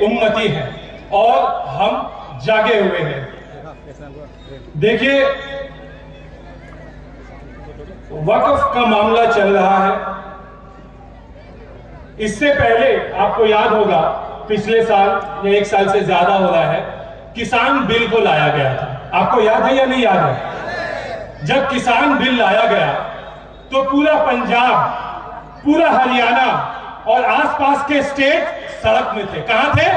उम्मती हैं और हम जागे हुए हैं। देखिए, वक्फ का मामला चल रहा है। इससे पहले आपको याद होगा, पिछले साल या 1 साल से ज्यादा हो रहा है, किसान बिल को लाया गया था। आपको याद है या नहीं याद है? जब किसान बिल लाया गया तो पूरा पंजाब, पूरा हरियाणा और आसपास के स्टेट सड़क में थे। कहां थे?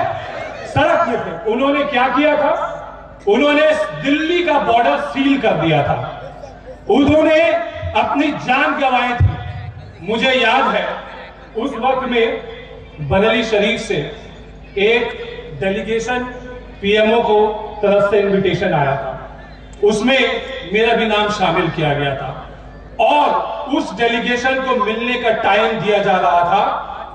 सड़क में थे। उन्होंने क्या किया था? उन्होंने दिल्ली का बॉर्डर सील कर दिया था। उन्होंने अपनी जान गंवाई थी। मुझे याद है उस वक्त में बरेली शरीफ से एक डेलीगेशन पीएमओ को तरफ से इनविटेशन आया था। उसमें मेरा भी नाम शामिल किया गया था और उस डेलीगेशन को मिलने का टाइम दिया जा रहा था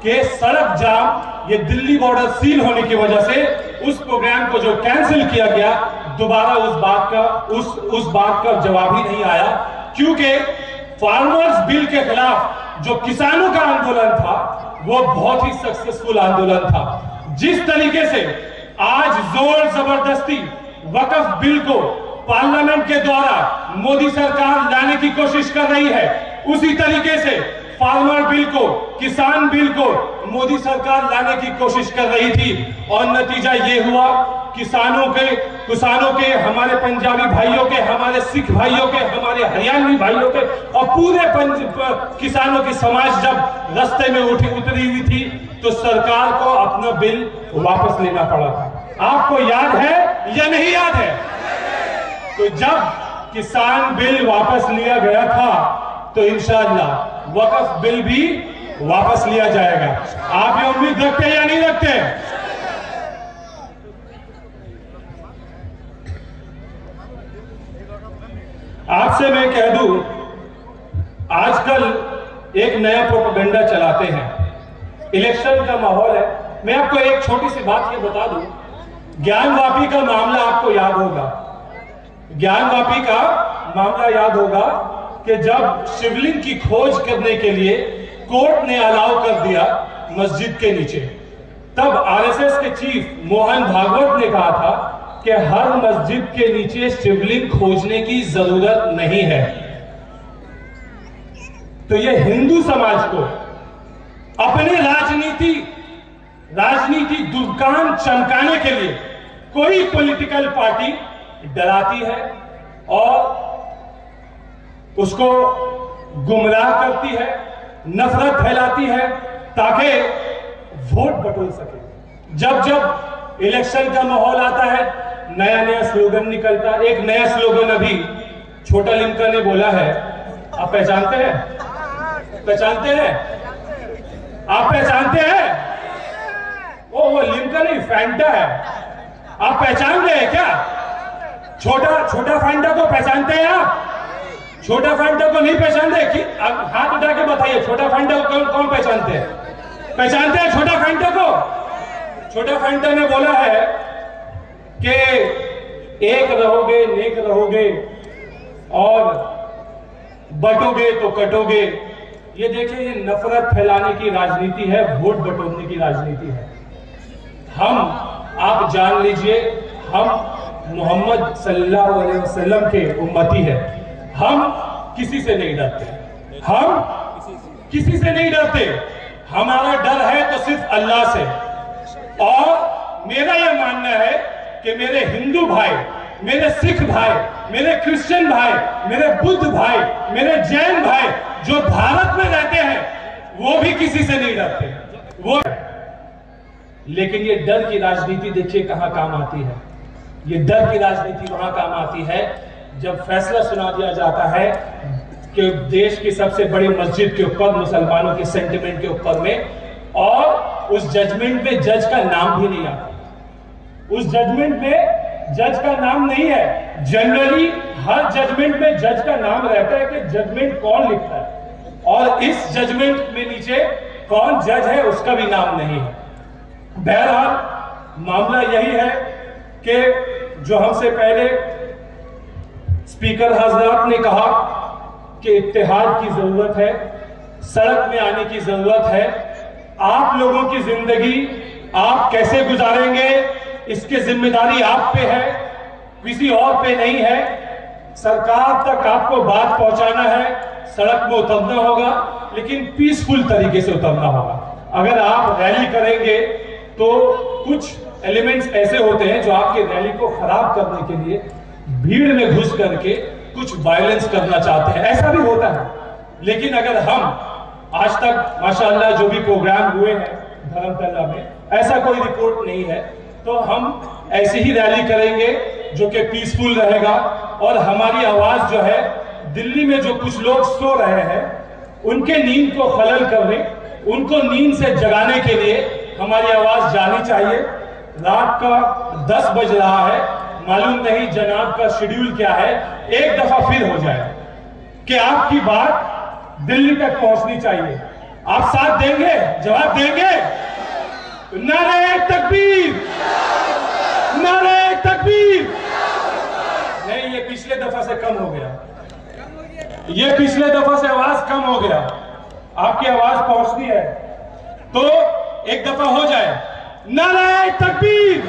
कि सड़क जाम, ये दिल्ली बॉर्डर सील होने की वजह से उस प्रोग्राम को जो कैंसिल किया गया, दोबारा उस बात का जवाब ही नहीं आया, क्योंकि फार्मर्स बिल के खिलाफ जो किसानों का आंदोलन था वो बहुत ही सक्सेसफुल आंदोलन था। जिस तरीके से आज जोर जबरदस्ती वक्फ बिल को पार्लियामेंट के द्वारा मोदी सरकार लाने की कोशिश कर रही है, उसी तरीके से फार्मर बिल को, किसान बिल को मोदी सरकार लाने की कोशिश कर रही थी और नतीजा ये हुआ, किसानों के, हमारे पंजाबी भाइयों के, हमारे सिख भाइयों के, हमारे हरियाणवी भाइयों के और पूरे किसानों की समाज जब रास्ते में उतरी हुई थी तो सरकार को अपना बिल वापस लेना पड़ा था। आपको याद है या नहीं याद है? तो जब किसान बिल वापस लिया गया था तो इंशाअल्लाह वक्फ बिल भी वापस लिया जाएगा। आप ये उम्मीद रखते हैं या नहीं रखते? आपसे मैं कह दूं, आजकल एक नया प्रोपेगेंडा चलाते हैं। इलेक्शन का माहौल है। मैं आपको एक छोटी सी बात ये बता दूं, ज्ञानवापी का मामला आपको याद होगा। ज्ञानवापी का मामला याद होगा कि जब शिवलिंग की खोज करने के लिए कोर्ट ने अलाउ कर दिया मस्जिद के नीचे, तब आरएसएस के चीफ मोहन भागवत ने कहा था कि हर मस्जिद के नीचे शिवलिंग खोजने की जरूरत नहीं है। तो ये हिंदू समाज को अपने राजनीति दुकान चमकाने के लिए कोई पॉलिटिकल पार्टी डराती है और उसको गुमराह करती है, नफरत फैलाती है ताकि वोट बटोर सके। जब इलेक्शन का माहौल आता है, नया स्लोगन निकलता है। एक नया स्लोगन अभी छोटा लिमका ने बोला है, आप पहचानते हैं? आप पहचानते हैं? वो लिमका नहीं, फैंटा है। आप पहचान रहे हैं क्या? छोटा फैंटा को पहचानते हैं आप? छोटा फैंटा को नहीं पहचानते? हाथ उठा के बताइए, छोटा फैंटा को कौन पहचानते हैं? पहचानते हैं छोटा फैंटा को? छोटा फैंटा ने बोला है कि एक रहोगे, नेक रहोगे और बटोगे तो कटोगे। ये देखिए, ये नफरत फैलाने की राजनीति है, वोट बटोरने की राजनीति है। आप जान लीजिए, हम मोहम्मद सल्लल्लाहु अलैहि वसल्लम के उम्मती है। हम किसी से नहीं डरते, हमारा डर है तो सिर्फ अल्लाह से। और मेरा यह मानना है कि मेरे हिंदू भाई, मेरे सिख भाई, मेरे क्रिश्चियन भाई, मेरे बुद्ध भाई, मेरे जैन भाई जो भारत में रहते हैं वो भी किसी से नहीं डरते वो। लेकिन ये डर की राजनीति देखिए कहां काम आती है। ये डर की राजनीति वहां काम आती है जब फैसला सुना दिया जाता है कि देश की सबसे बड़ी मस्जिद के ऊपर, मुसलमानों के सेंटिमेंट के ऊपर में, और उस जजमेंट में जज का नाम भी नहीं आता। उस जजमेंट में जज का नाम नहीं है। जनरली हर जजमेंट में जज का नाम रहता है कि जजमेंट कौन लिखता है, और इस जजमेंट में नीचे कौन जज है उसका भी नाम नहीं है। बहरहाल मामला यही है कि जो हमसे पहले स्पीकर हजरात ने कहा कि इत्तेहाद की जरूरत है, सड़क में आने की जरूरत है। आप लोगों की जिंदगी आप कैसे गुजारेंगे इसकी जिम्मेदारी आप पे है, किसी और पे नहीं है। सरकार तक आपको बात पहुंचाना है, सड़क में उतरना होगा, लेकिन पीसफुल तरीके से उतरना होगा। अगर आप रैली करेंगे तो कुछ एलिमेंट्स ऐसे होते हैं जो आपकी रैली को खराब करने के लिए भीड़ में घुस करके कुछ वायलेंस करना चाहते हैं, ऐसा भी होता है। लेकिन अगर हम आज तक माशाअल्लाह जो भी प्रोग्राम हुए हैं धर्मतला में, ऐसा कोई रिपोर्ट नहीं है, तो हम ऐसी ही रैली करेंगे जो कि पीसफुल रहेगा। और हमारी आवाज जो है, दिल्ली में जो कुछ लोग सो रहे हैं उनके नींद को खलल करने, उनको नींद से जगाने के लिए हमारी आवाज जानी चाहिए। रात का 10 बज रहा है, मालूम नहीं जनाब का शेड्यूल क्या है, एक दफा फिर हो जाए कि आपकी बात दिल्ली तक पहुंचनी चाहिए। आप साथ देंगे, जवाब देंगे? नारे तकबीर, नारे तकबीर। नहीं, ये पिछले दफा से कम हो गया, ये पिछले दफा से आवाज कम हो गया। आपकी आवाज पहुंचनी है तो एक दफा हो जाए। नारे तकबीर।